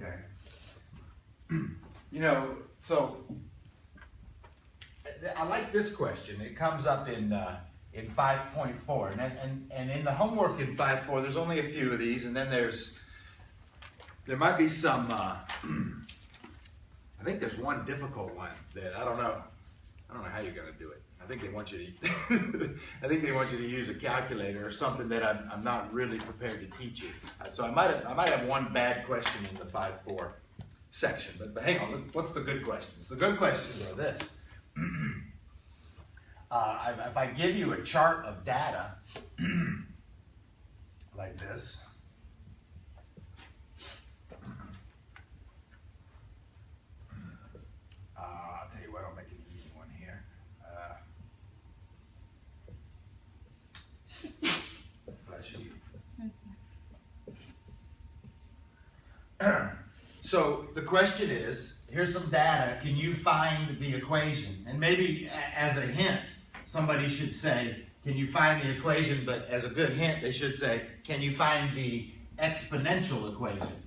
Okay. You know, so I like this question. It comes up in 5.4, and in the homework in 5.4, there's only a few of these, and then there might be some. I think there's one difficult one that I don't know how you're going to do it. I think they want you to use a calculator or something that I'm not really prepared to teach you. So I might have one bad question in the 5.4 section. But hang on, what's the good questions? The good questions are this. If I give you a chart of data like this, I'll tell you what, I'll make an easy one here. Bless you. So the question is, here's some data, can you find the equation? And maybe as a hint, somebody should say, can you find the equation? But as a good hint, they should say, can you find the exponential equation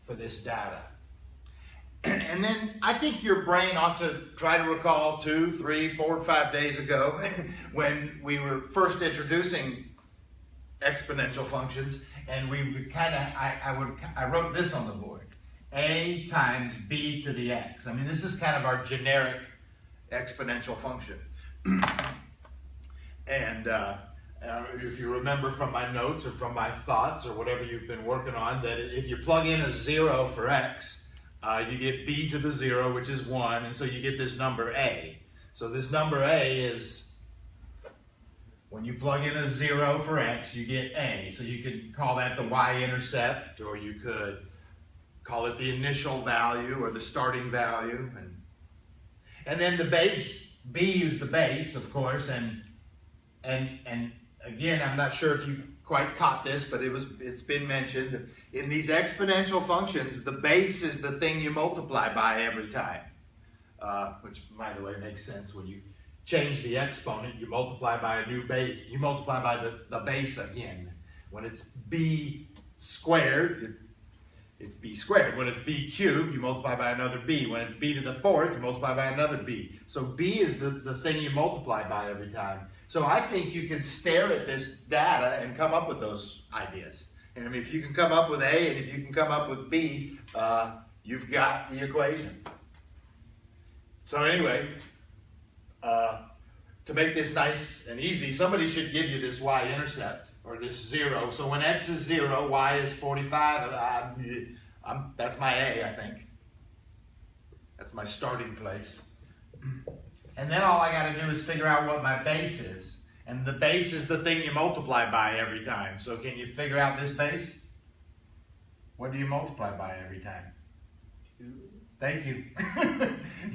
for this data? And then I think your brain ought to try to recall 2, 3, 4, 5 days ago when we were first introducing exponential functions, and we would kind of, I wrote this on the board: a times b to the x. I mean, this is kind of our generic exponential function. And if you remember from my notes or from my thoughts or whatever you've been working on, that if you plug in a 0 for x, you get b to the 0, which is 1, and so you get this number a. So this number a is, when you plug in a 0 for x, you get a. So you could call that the y-intercept, or you could call it the initial value or the starting value. And then the base, b is the base, of course, and again, I'm not sure if you quite caught this, but it's been mentioned. In these exponential functions, the base is the thing you multiply by every time, which, by the way, makes sense. When you change the exponent, you multiply by a new base. You multiply by the base again. When it's b squared, it's b squared. When it's b cubed, you multiply by another b. When it's b to the 4th, you multiply by another b. So b is the thing you multiply by every time. So I think you can stare at this data and come up with those ideas. And I mean, if you can come up with a and if you can come up with b, you've got the equation. So anyway, to make this nice and easy, somebody should give you this y-intercept, or this 0. So when x is 0, y is 45. That's my a, I think. That's my starting place. And then all I got to do is figure out what my base is. And the base is the thing you multiply by every time. So can you figure out this base? What do you multiply by every time? 2. Thank you.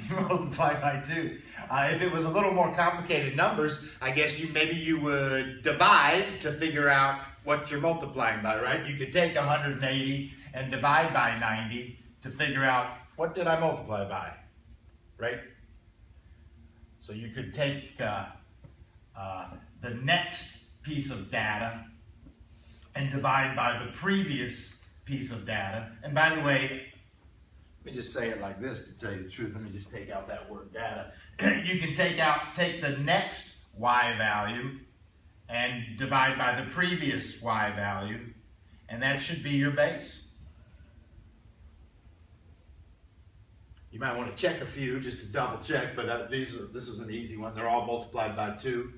You multiply by 2. If it was a little more complicated numbers, I guess maybe you would divide to figure out what you're multiplying by, right? You could take 180 and divide by 90 to figure out what did I multiply by, right? So you could take the next piece of data and divide by the previous piece of data. And by the way, let me just say it like this to tell you the truth. Let me just take out that word data. You can take the next y value and divide by the previous y value, and that should be your base. You might want to check a few just to double check, but this is an easy one. They're all multiplied by 2,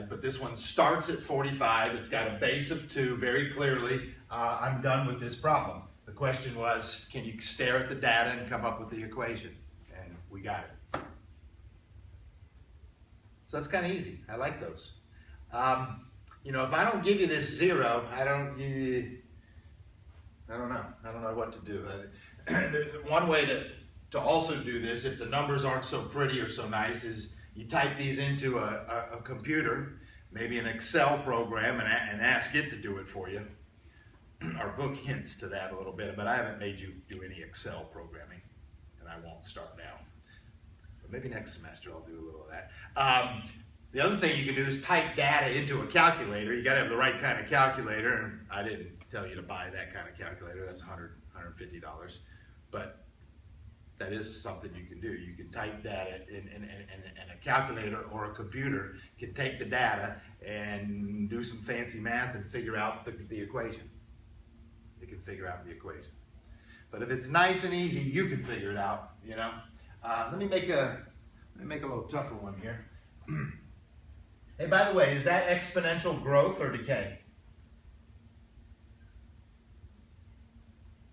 but this one starts at 45. It's got a base of 2 very clearly. I'm done with this problem. The question was, can you stare at the data and come up with the equation? And we got it. So that's kind of easy. I like those. You know, if I don't give you this 0, I don't know. I don't know what to do. One way to also do this, if the numbers aren't so pretty or so nice, is you type these into a computer, maybe an Excel program, and ask it to do it for you. Our book hints to that a little bit, but I haven't made you do any Excel programming, and I won't start now. But maybe next semester I'll do a little of that. The other thing you can do is type data into a calculator. You got to have the right kind of calculator, and I didn't tell you to buy that kind of calculator. That's $100, $150. But that is something you can do. You can type data in a calculator, or a computer can take the data and do some fancy math and figure out the equation. It can figure out the equation. But if it's nice and easy, you can figure it out, you know. Let me make a little tougher one here. Hey, by the way, is that exponential growth or decay?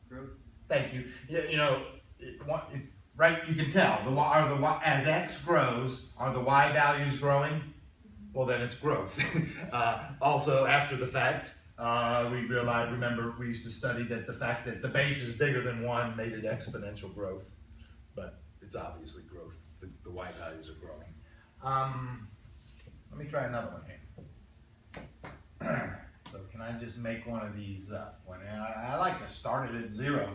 Growth. Thank you. You know, right? You can tell as x grows, are the y values growing? Well, then it's growth. Also, after the fact, we realized. Remember, we used to study that the fact that the base is bigger than 1 made it exponential growth, but it's obviously growth. The y values are growing. Let me try another one here. So can I just make one of these up? I like to start it at 0.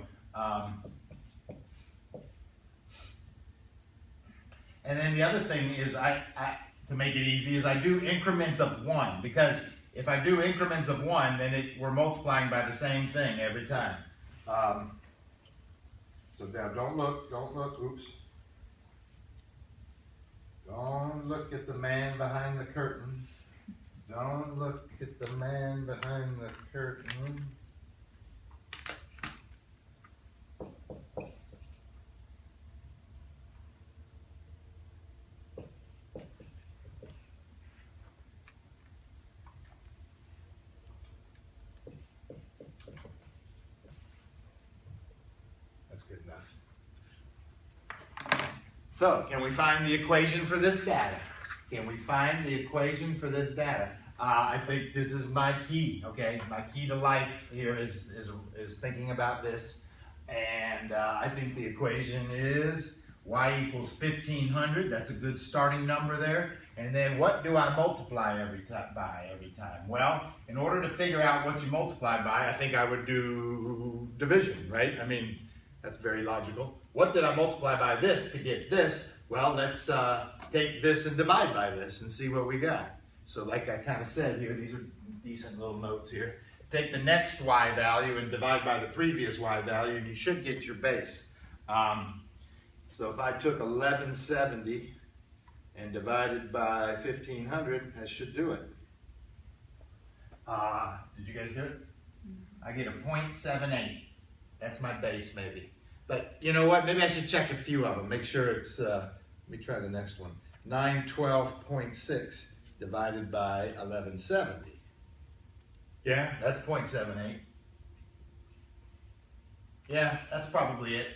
And then the other thing is, to make it easy, is I do increments of 1, because if I do increments of 1, then we're multiplying by the same thing every time. So now don't look, oops. Don't look at the man behind the curtain. Don't look at the man behind the curtain. That's good enough. So, can we find the equation for this data? Can we find the equation for this data? I think this is my key, okay? My key to life here is thinking about this. And I think the equation is y equals 1500. That's a good starting number there. And then what do I multiply every time? Well, in order to figure out what you multiply by, I think I would do division, right? I mean, that's very logical. What did I multiply by this to get this? Well, let's take this and divide by this and see what we got. So like I kind of said here, these are decent little notes here. Take the next y value and divide by the previous y value, and you should get your base. So if I took 1170 and divided by 1500, that should do it. Did you guys do it? I get a 0.78. That's my base, maybe. But you know what? Maybe I should check a few of them. Make sure it's, let me try the next one. 912.6 divided by 1170. Yeah, that's 0.78. Yeah, that's probably it.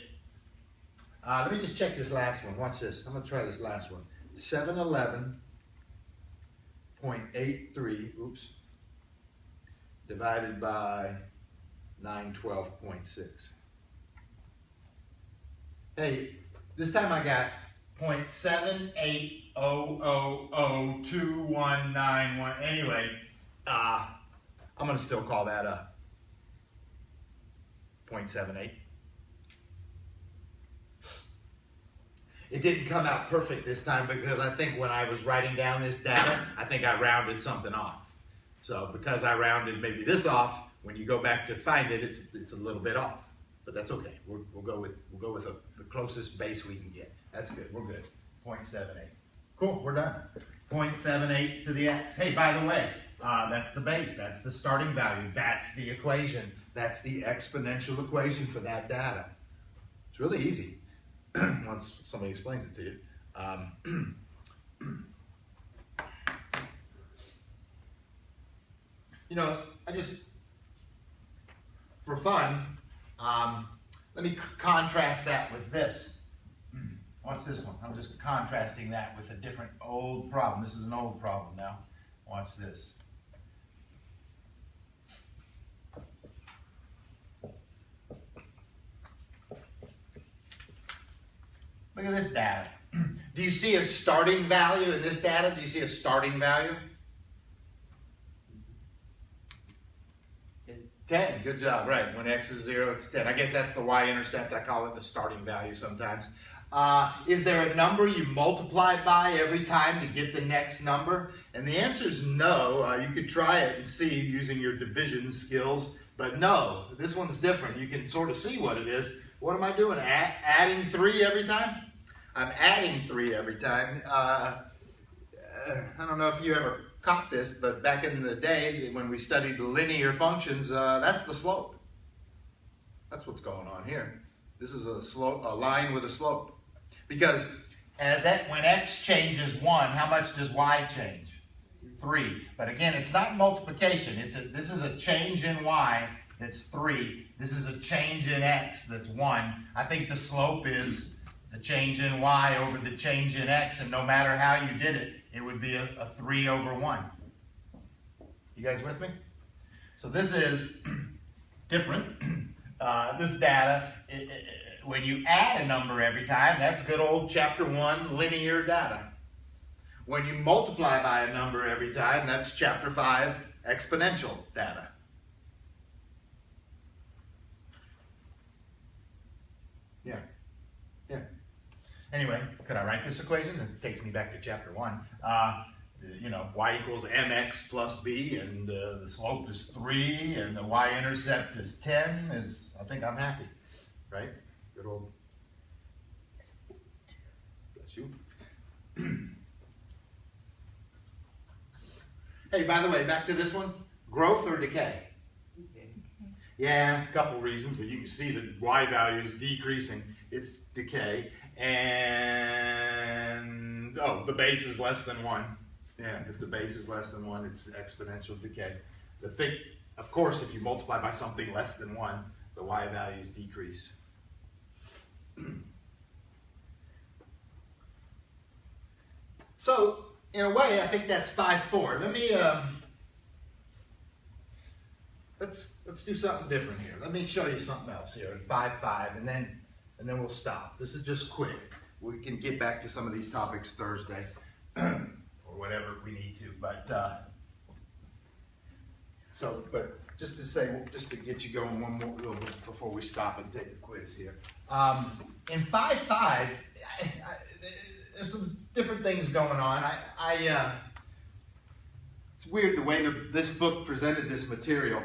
Let me just check this last one. Watch this. I'm going to try this last one. 711.83, oops, divided by 912.6. Hey, this time I got 0.78002191. Anyway, I'm going to still call that a 0.78. It didn't come out perfect this time because I think when I was writing down this data, I think I rounded something off. So because I rounded maybe this off, when you go back to find it, it's a little bit off. But that's okay. We'll go with the closest base we can get. That's good. We're good. 0.78. Cool. We're done. 0.78 to the x. Hey, by the way, that's the base. That's the starting value. That's the equation. That's the exponential equation for that data. It's really easy once somebody explains it to you. You know, for fun, let me contrast that with this. Watch this one. I'm just contrasting that with a different old problem. This is an old problem now. Watch this. Look at this data. Do you see a starting value in this data? Do you see a starting value? 10, good job, right. When x is 0, it's 10. I guess that's the y-intercept. I call it the starting value sometimes. Is there a number you multiply by every time to get the next number? And the answer is no. You could try it and see using your division skills, but no, this one's different. You can sort of see what it is. What am I doing? Adding 3 every time? I'm adding 3 every time. I don't know if you ever caught this, but back in the day when we studied linear functions, that's the slope. That's what's going on here. This is a line with a slope. Because when x changes 1, how much does y change? 3. But again, it's not multiplication. This is a change in y, that's 3. This is a change in x, that's 1. I think the slope is the change in y over the change in x, and no matter how you did it, it would be a 3 over 1. You guys with me? So this is different. This data, when you add a number every time, that's good old chapter 1 linear data. When you multiply by a number every time, that's chapter 5 exponential data. Yeah. Anyway, could I write this equation? It takes me back to chapter 1. Y equals mx plus b, and the slope is 3, and the y-intercept is 10. I think I'm happy, right? Good old, bless you. Hey, by the way, back to this one, growth or decay? Okay. Yeah, a couple reasons, but you can see the y value is decreasing. It's decay, and the base is less than 1. Yeah, if the base is less than 1, it's exponential decay. Of course, if you multiply by something less than 1, the y values decrease. So, in a way, I think that's 5-4. Let me let's do something different here. Let me show you something else here in 5-5, and then we'll stop. This is just quick. We can get back to some of these topics Thursday. Or whatever we need to, but just to get you going one more little bit before we stop and take a quiz here. In 5-5, there's some different things going on. It's weird the way this book presented this material.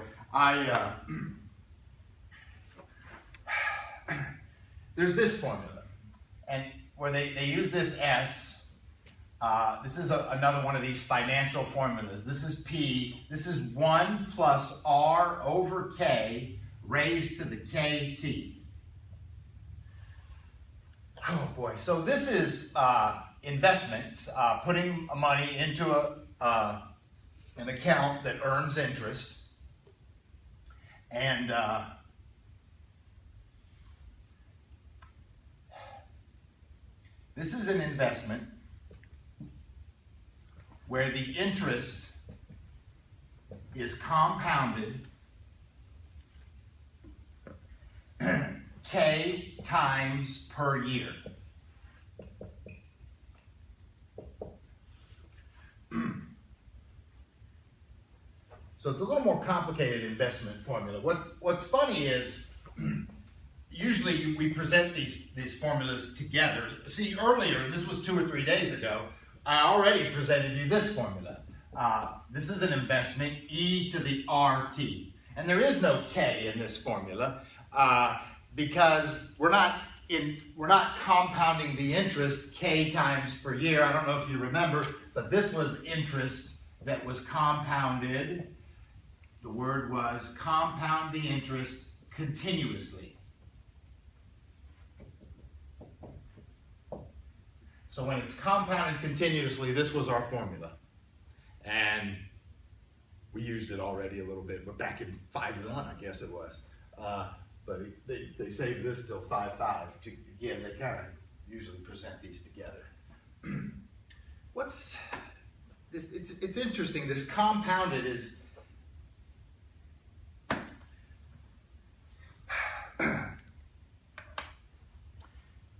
There's this formula, and where they use this S. This is another one of these financial formulas. This is P. This is 1 plus R over K raised to the KT. Oh boy. So this is investments, putting money into an account that earns interest. And this is an investment where the interest is compounded K times per year. So it's a little more complicated investment formula. What's funny is usually we present these formulas together. See, earlier, this was 2 or 3 days ago, I already presented you this formula. This is an investment, e to the RT. And there is no K in this formula because we're not compounding the interest K times per year. I don't know if you remember, but this was interest that was compounded. The word was compound the interest continuously. So when it's compounded continuously, this was our formula. And we used it already a little bit, but back in 5-1, I guess it was. But they saved this till 5-5. Again, they kind of usually present these together. What's this? It's interesting. This compounded is.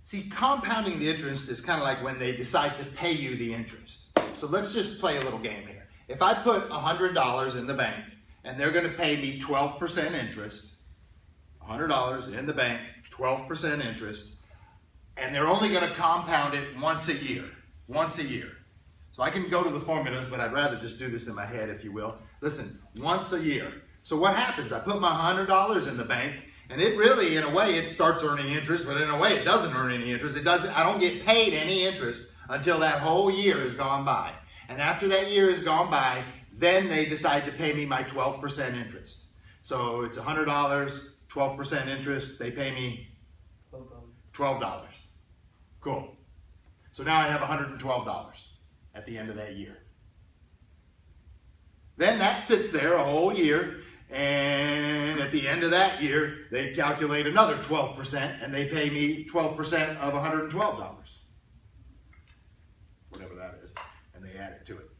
See, compounding the interest is kind of like when they decide to pay you the interest. So let's just play a little game here. If I put $100 in the bank and they're going to pay me 12% interest, $100 in the bank, 12% interest, and they're only going to compound it once a year. Once a year. So I can go to the formulas, but I'd rather just do this in my head, if you will. Listen, once a year. So what happens? I put my $100 in the bank, and it really, in a way, it starts earning interest, but in a way, it doesn't earn any interest. I don't get paid any interest until that whole year has gone by. And after that year has gone by, then they decide to pay me my 12% interest. So it's $100, 12% interest. They pay me $12. Cool. So now I have $112 at the end of that year. Then that sits there a whole year, and at the end of that year, they calculate another 12%, and they pay me 12% of $112. Whatever that is, and they add it to it.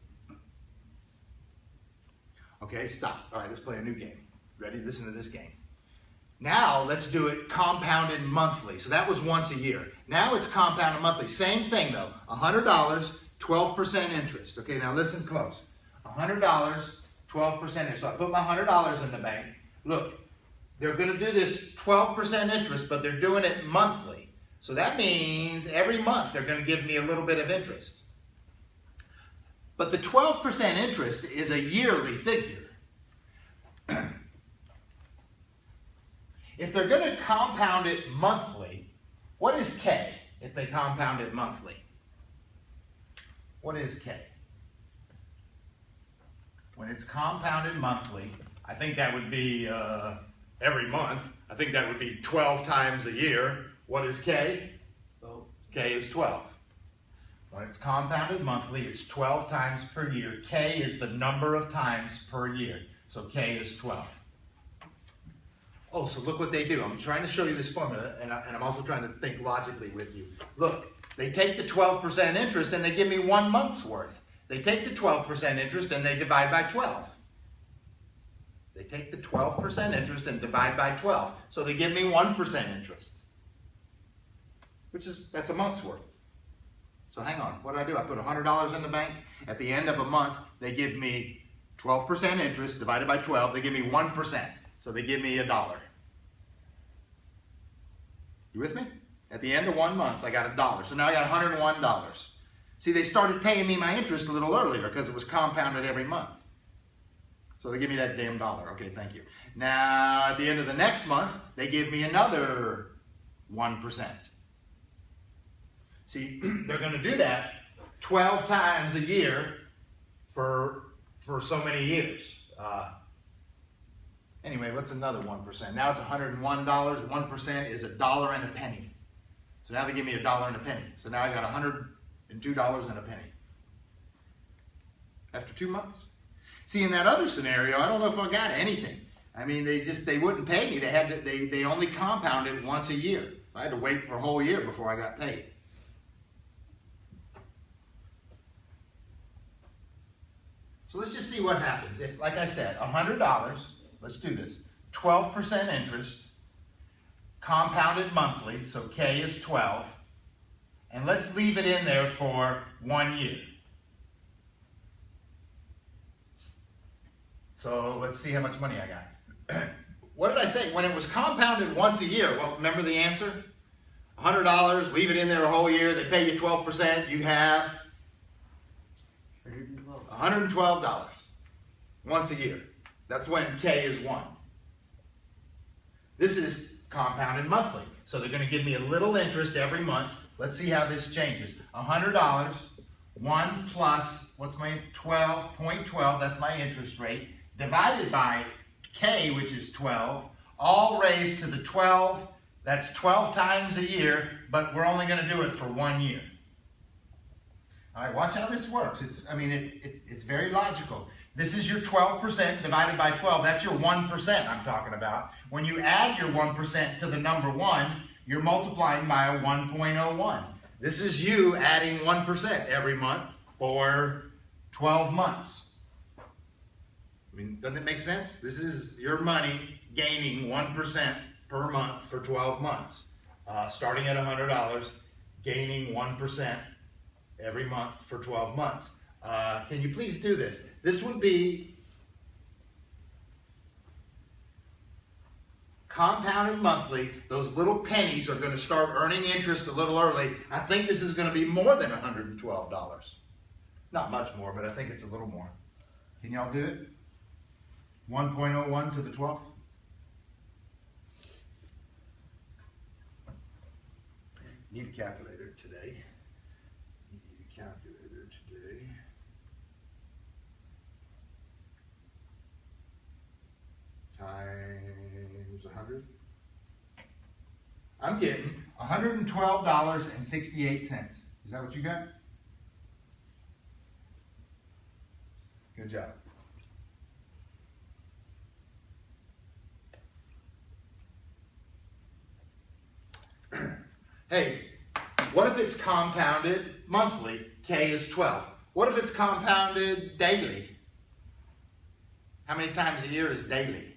Okay, stop. All right, let's play a new game. Ready? Listen to this game. Now, let's do it compounded monthly. So that was once a year. Now it's compounded monthly. Same thing, though. $100, 12% interest. Okay, now listen close. $100, 12% interest. So I put my $100 in the bank. Look, they're going to do this 12% interest, but they're doing it monthly. So that means every month they're going to give me a little bit of interest. But the 12% interest is a yearly figure. If they're going to compound it monthly, what is K if they compound it monthly? What is K? When it's compounded monthly, I think that would be every month. I think that would be 12 times a year. What is K? 12. K is 12. When it's compounded monthly, it's 12 times per year. K is the number of times per year. So K is 12. Oh, so look what they do. I'm trying to show you this formula, and I'm also trying to think logically with you. Look, they take the 12% interest and they give me 1 month's worth. They take the 12% interest and they divide by 12. They take the 12% interest and divide by 12. So they give me 1% interest, that's a month's worth. So hang on, what do? I put $100 in the bank. At the end of a month, they give me 12% interest divided by 12. They give me 1%. So they give me $1. You with me? At the end of 1 month, I got $1. So now I got $101. See, they started paying me my interest a little earlier because it was compounded every month. So they give me that damn $1. Okay, thank you. Now, at the end of the next month, they give me another 1%. See, they're going to do that 12 times a year for so many years. Anyway, what's another 1%? Now it's $101. 1% is $1.01. So now they give me $1.01. So now I got $102.01. After 2 months. See, in that other scenario, I don't know if I got anything. I mean, they wouldn't pay me. They only compounded once a year. I had to wait for a whole year before I got paid. So let's just see what happens. If, like I said, $100, let's do this. 12% interest, compounded monthly, so K is 12. And let's leave it in there for 1 year. So let's see how much money I got. What did I say? When it was compounded once a year, well, remember the answer? $100, leave it in there a whole year, they pay you 12%, you have $112 once a year. That's when K is 1. This is compounded monthly. So they're going to give me a little interest every month. Let's see how this changes. $100, 1 plus, what's my 12.12, that's my interest rate, divided by K, which is 12, all raised to the 12. That's 12 times a year, but we're only going to do it for 1 year. All right, watch how this works. It's very logical. This is your 12% divided by 12. That's your 1% I'm talking about. When you add your 1% to the number 1, you're multiplying by a 1.01. This is you adding 1% every month for 12 months. I mean, doesn't it make sense? This is your money gaining 1% per month for 12 months. Starting at $100, gaining 1% every month for 12 months. Can you please do this? This would be compounded monthly, those little pennies are going to start earning interest a little early. I think this is going to be more than $112. Not much more, but I think it's a little more. Can y'all do it? 1.01 to the 12th? Need a calculator today. Need a calculator today. Times 100. I'm getting $112.68. Is that what you got? Good job. Hey, what if it's compounded monthly? K is 12. What if it's compounded daily? How many times a year is daily?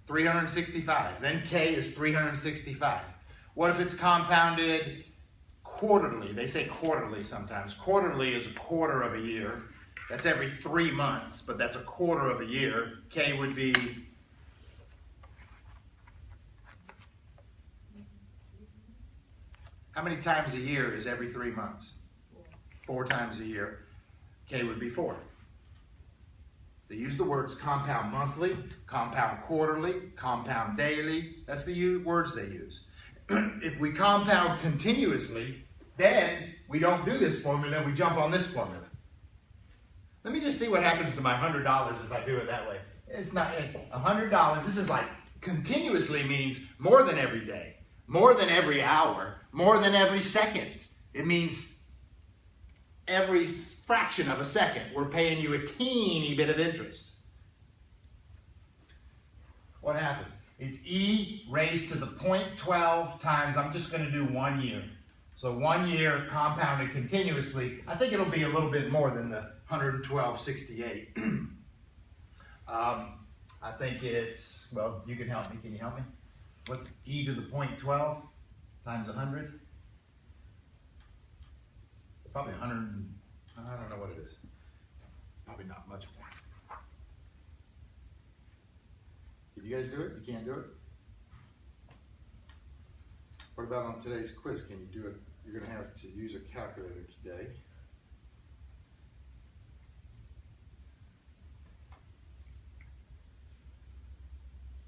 365. Then K is 365. What if it's compounded quarterly? They say quarterly sometimes. Quarterly is a quarter of a year. That's every 3 months, but that's a quarter of a year. K would be how many times a year is every 3 months? 4 times a year. K would be 4. They use the words compound monthly, compound quarterly, compound daily. That's the words they use. If we compound continuously, then we don't do this formula, we jump on this formula. Let me just see what happens to my $100 if I do it that way. It's not $100. This is like continuously means more than every day, more than every hour, more than every second. It means every fraction of a second. We're paying you a teeny bit of interest. What happens? It's E raised to the 0.12 times, I'm just going to do 1 year. So 1 year compounded continuously. I think it'll be a little bit more than the 112.68. I think it's, well, you can help me. Can you help me? What's E to the 0.12 times 100? Probably 100, I don't know what it is. It's probably not much more. Can you guys do it? You can't do it? What about on today's quiz? Can you do it? You're going to have to use a calculator today.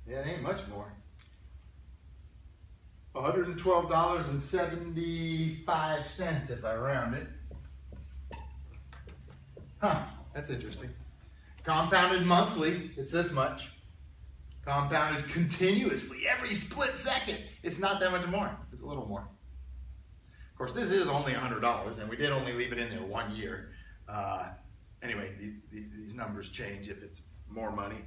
Yeah, it ain't much more. $112.75 if I round it. Huh, that's interesting. Compounded monthly, it's this much. Compounded continuously, every split second, it's not that much more. It's a little more. Of course, this is only $100, and we did only leave it in there 1 year. Anyway, these numbers change if it's more money.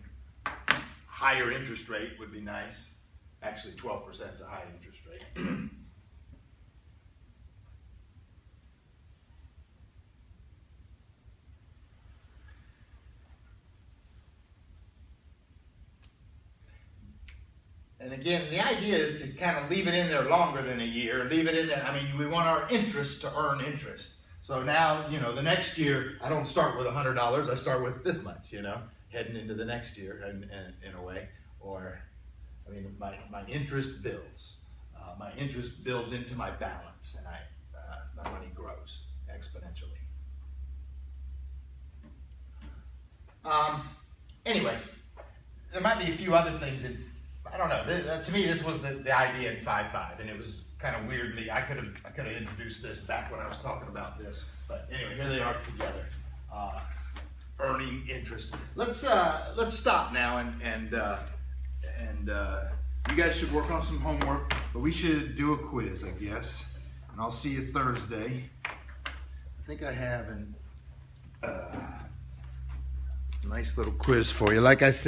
Higher interest rate would be nice. Actually, 12% is a high interest rate. And again, the idea is to kind of leave it in there longer than a year. Leave it in there. I mean, we want our interest to earn interest. So now, you know, the next year, I don't start with $100. I start with this much, you know, heading into the next year in a way. Or, I mean, my interest builds. My interest builds into my balance, and my money grows exponentially. Anyway, there might be a few other things in, I don't know. To me, this was the idea in 5.5, and it was kind of weirdly. I could have introduced this back when I was talking about this, but anyway, here they are together, earning interest. Let's stop now, and you guys should work on some homework, but we should do a quiz, I guess, and I'll see you Thursday. I think I have a nice little quiz for you. Like I said.